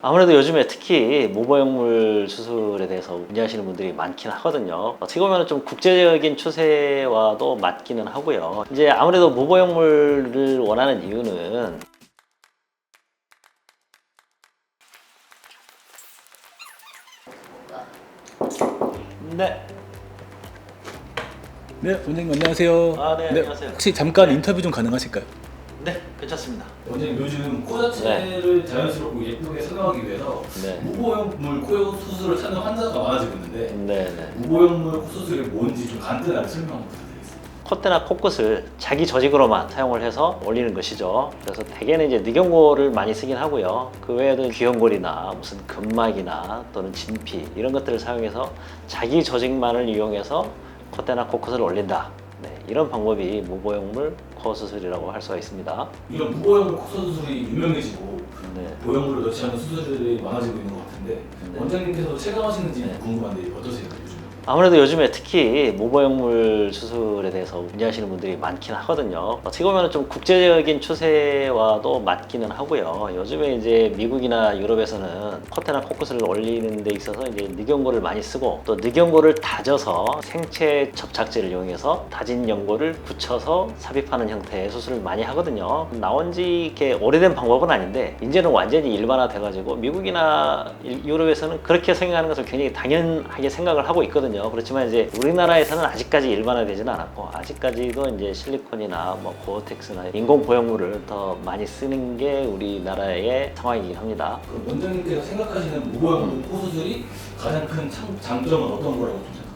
아무래도 요즘에 특히 모버역물 수술에 대해서 문의하시는 분들이 많긴 하거든요. 어떻게 보면 좀 국제적인 추세와도 맞기는 하고요. 이제 아무래도 모버역물을 원하는 이유는 네. 네, 원장님 안녕하세요. 네, 안녕하세요. 혹시 잠깐 네. 인터뷰 좀 가능하실까요? 네, 괜찮습니다. 원장님 요즘 코 자체를 자연스럽고 예쁘게 설명하기 위해서 네. 무보형물 코 수술을 찾는 환자가 많아지고 있는데 네. 무보형물 코 수술이 뭔지 좀 간단하게 설명 한번 부탁드리겠습니다. 콧대나 코끝을 자기 조직으로만 사용을 해서 올리는 것이죠. 그래서 대개는 이제 늑연골을 많이 쓰긴 하고요. 그 외에도 귀연골이나 무슨 근막이나 또는 진피 이런 것들을 사용해서 자기 조직만을 이용해서 콧대나 코끝을 올린다. 네, 이런 방법이 무보형물 코 수술이라고 할 수가 있습니다. 이런 무보형물 코 수술이 유명해지고 네. 보형물을 넣지 않는 수술들이 많아지고 있는 것 같은데 네. 원장님께서 체감하시는지 네. 궁금한데 어떠세요? 요즘? 아무래도 요즘에 특히 모버역물 수술에 대해서 문의하시는 분들이 많긴 하거든요. 어떻게 보면 좀 국제적인 추세와도 맞기는 하고요. 요즘에 이제 미국이나 유럽에서는 콧대나 코끝을 올리는 데 있어서 이제 늑연골을 많이 쓰고 또 늑연골을 다져서 생체 접착제를 이용해서 다진 연골을 붙여서 삽입하는 형태의 수술을 많이 하거든요. 나온 지 이렇게 오래된 방법은 아닌데 이제는 완전히 일반화돼가지고 미국이나 유럽에서는 그렇게 생각하는 것을 굉장히 당연하게 생각을 하고 있거든요. 그렇지만 이제 우리나라에서는 아직까지 일반화되지는 않았고 아직까지도 이제 실리콘이나 뭐 고어텍스나 인공 보형물을 더 많이 쓰는 게 우리나라의 상황이긴 합니다. 그럼 원장님께서 생각하시는 무보형물 코 수술이 가장 큰 장점은 어떤 거라고 좀 생각하세요?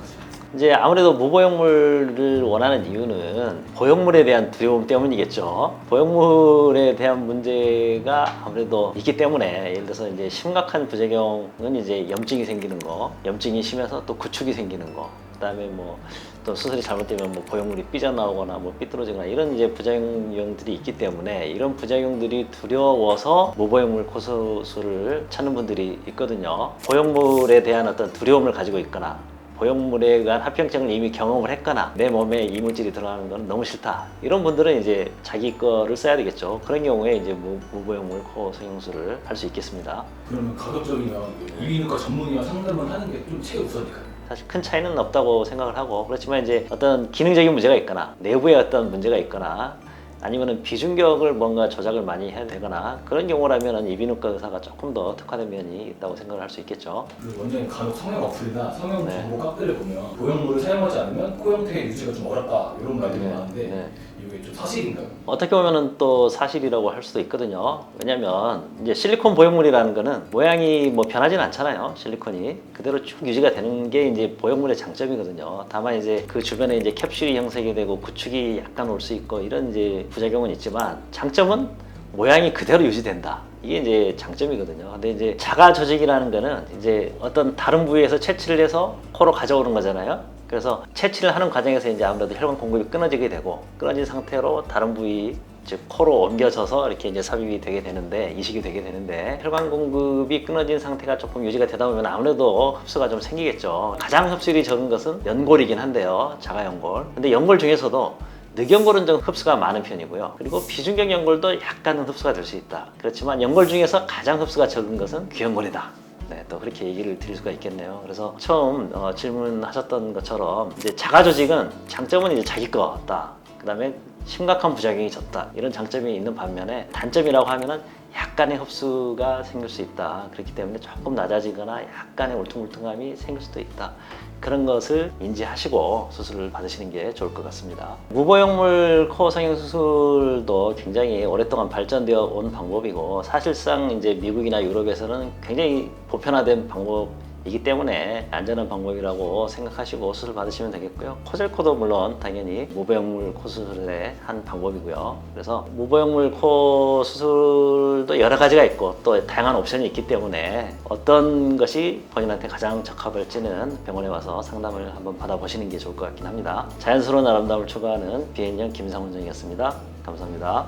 이제 아무래도 무보형물을 원하는 이유는 보형물에 대한 두려움 때문이겠죠. 보형물에 대한 문제가 아무래도 있기 때문에 예를 들어서 이제 심각한 부작용은 이제 염증이 생기는 거, 염증이 심해서 또 구축이 생기는 거, 그다음에 뭐 또 수술이 잘못되면 뭐 보형물이 삐져나오거나 뭐 삐뚤어지거나 이런 이제 부작용들이 있기 때문에 이런 부작용들이 두려워서 무보형물 코 수술을 찾는 분들이 있거든요. 보형물에 대한 어떤 두려움을 가지고 있거나 보형물에 대한 합병증을 이미 경험을 했거나 내 몸에 이물질이 들어가는 건 너무 싫다 이런 분들은 이제 자기 거를 써야 되겠죠. 그런 경우에 이제 무보형물 코 성형술을 할 수 있겠습니다. 그러면 가급적이면 이비인후과 전문의와 상담을 하는 게 좀 최우선일까요? 사실 큰 차이는 없다고 생각을 하고 그렇지만 이제 어떤 기능적인 문제가 있거나 내부에 어떤 문제가 있거나 아니면은 비중격을 뭔가 조작을 많이 해야 되거나 그런 경우라면은 이비인후과 의사가 조금 더 특화된 면이 있다고 생각을 할 수 있겠죠. 그리고 원장님 간혹 성형 어플이나 성형 네. 정보 카페를 보면 보형물을 사용하지 않으면 코 형태의 유지가 좀 어렵다 이런 말들이 네. 많은데 네. 이게 좀 사실인가요? 어떻게 보면은 또 사실이라고 할 수도 있거든요. 왜냐면 이제 실리콘 보형물이라는 거는 모양이 뭐 변하진 않잖아요. 실리콘이 그대로 쭉 유지가 되는 게 이제 보형물의 장점이거든요. 다만 이제 그 주변에 이제 캡슐이 형성이 되고 구축이 약간 올 수 있고 이런 이제 부작용은 있지만 장점은 모양이 그대로 유지된다. 이게 이제 장점이거든요. 근데 이제 자가 조직이라는 거는 이제 어떤 다른 부위에서 채취를 해서 코로 가져오는 거잖아요. 그래서 채취를 하는 과정에서 이제 아무래도 혈관 공급이 끊어지게 되고 끊어진 상태로 다른 부위 즉 코로 옮겨져서 이렇게 이제 삽입이 되게 되는데 이식이 되게 되는데 혈관 공급이 끊어진 상태가 조금 유지가 되다 보면 아무래도 흡수가 좀 생기겠죠. 가장 흡수율이 적은 것은 연골이긴 한데요. 자가연골. 근데 연골 중에서도 늑연골은 좀 흡수가 많은 편이고요. 그리고 비중격 연골도 약간은 흡수가 될 수 있다. 그렇지만 연골 중에서 가장 흡수가 적은 것은 귀연골이다. 네, 또 그렇게 얘기를 드릴 수가 있겠네요. 그래서 처음 질문하셨던 것처럼 이제 자가 조직은 장점은 이제 자기 거다. 그다음에 심각한 부작용이 적다. 이런 장점이 있는 반면에 단점이라고 하면은 약간의 흡수가 생길 수 있다. 그렇기 때문에 조금 낮아지거나 약간의 울퉁불퉁함이 생길 수도 있다. 그런 것을 인지하시고 수술을 받으시는 게 좋을 것 같습니다. 무보형물 코 성형 수술도 굉장히 오랫동안 발전되어 온 방법이고 사실상 이제 미국이나 유럽에서는 굉장히 보편화된 방법이기 때문에 안전한 방법이라고 생각하시고 수술 받으시면 되겠고요. 코젤코도 물론 당연히 무보형물 코 수술의 한 방법이고요. 그래서 무보형물 코 수술도 여러 가지가 있고 또 다양한 옵션이 있기 때문에 어떤 것이 본인한테 가장 적합할지는 병원에 와서 상담을 한번 받아보시는 게 좋을 것 같긴 합니다. 자연스러운 아름다움을 추구하는 비앤형 김상훈 원장이었습니다. 감사합니다.